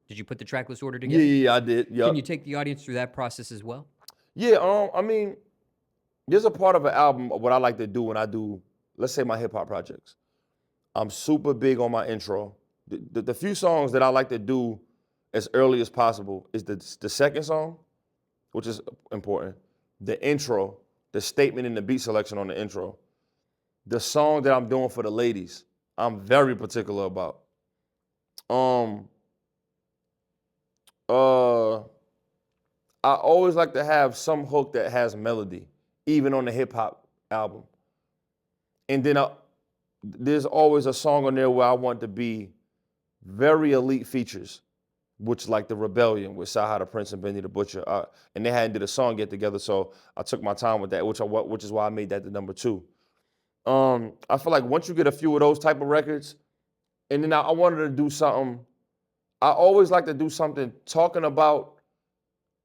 Did you put the track list order Yeah, together? yeah, I did. Can Yep. you take the audience through that process as well? Yeah, I mean, there's a part of an album what I like to do when I do, let's say my hip hop projects. I'm super big on my intro. The few songs that I like to do as early as possible is the second song, which is important, the intro, the statement and the beat selection on the intro, the song that I'm doing for the ladies, I'm very particular about. Um, uh, I always like to have some hook that has melody, even on the hip hop album. And then there's always a song on there where I want to be very elite features, which like the Rebellion with Saha the Prince and Benny the Butcher, and they hadn't did a song yet together, so I took my time with that, which is why I made that the number 2. I feel like once you get a few of those type of records, and then I wanted to do something. I always like to do something talking about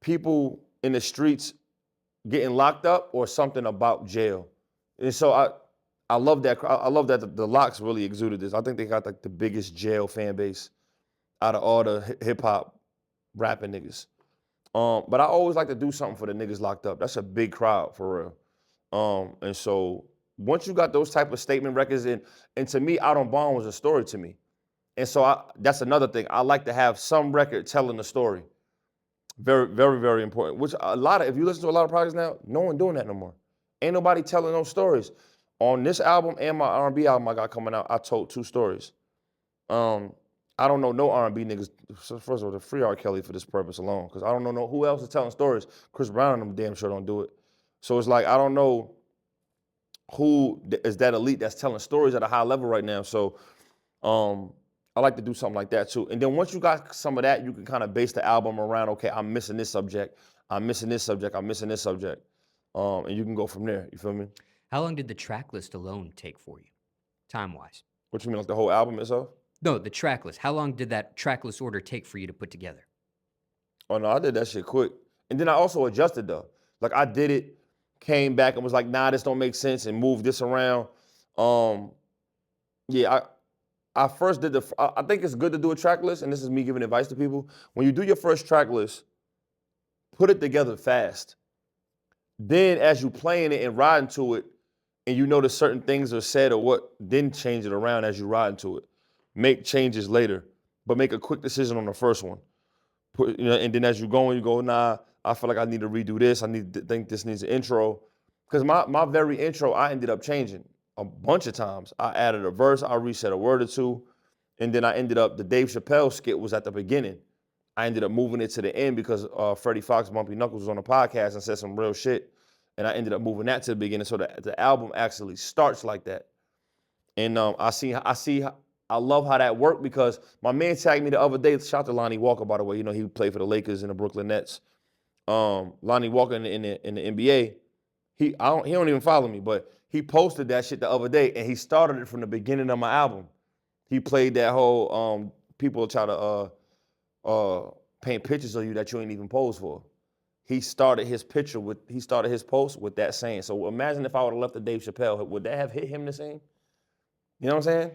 people in the streets getting locked up or something about jail. And so I love that. I love that the Locks really exuded this. I think they got like the biggest jail fan base out of all the hip hop rapping niggas. But I always like to do something for the niggas locked up. That's a big crowd for real. And so once you got those type of statement records in, and to me, Out on Bond was a story to me. And so that's another thing. I like to have some record telling a story. Very, very, very important. Which if you listen to a lot of projects now, no one doing that no more. Ain't nobody telling no stories. On this album and my R&B album I got coming out, I told 2 stories. I don't know no R&B niggas. So first of all, the free R. Kelly for this purpose alone, because I don't know who else is telling stories. Chris Brown and them damn sure don't do it. So it's like I don't know who is that elite that's telling stories at a high level right now. So I like to do something like that too. And then once you got some of that, you can kind of base the album around, okay, I'm missing this subject, I'm missing this subject, I'm missing this subject. And you can go from there. You feel me? How long did the track list alone take for you, time-wise? What you mean, like the whole album itself? No, the track list. How long did that track list order take for you to put together? Oh no, I did that shit quick. And then I also adjusted though. Like I did it, came back and was like, nah, this don't make sense, and moved this around. Um, yeah, I first did I think it's good to do a track list, and this is me giving advice to people. When you do your first track list, put it together fast. Then as you playing it and riding to it, and you notice certain things are said or what, then change it around as you ride into it. Make changes later, but make a quick decision on the first one. And then as you go, nah, I feel like I need to redo this. I need to think this needs an intro. Because my very intro, I ended up changing a bunch of times. I added a verse, I reset a word or two, and then I ended up, the Dave Chappelle skit was at the beginning. I ended up moving it to the end because Freddie Fox, Bumpy Knuckles was on the podcast and said some real shit. And I ended up moving that to the beginning. So the album actually starts like that. And I love how that worked because my man tagged me the other day. Shout out to Lonnie Walker, by the way. You know, he played for the Lakers and the Brooklyn Nets. Lonnie Walker in the NBA, he don't even follow me, but he posted that shit the other day and he started it from the beginning of my album. He played that whole people try to paint pictures of you that you ain't even posed for. He started his post with that saying. So imagine if I would have left the Dave Chappelle, would that have hit him the same? You know what I'm saying?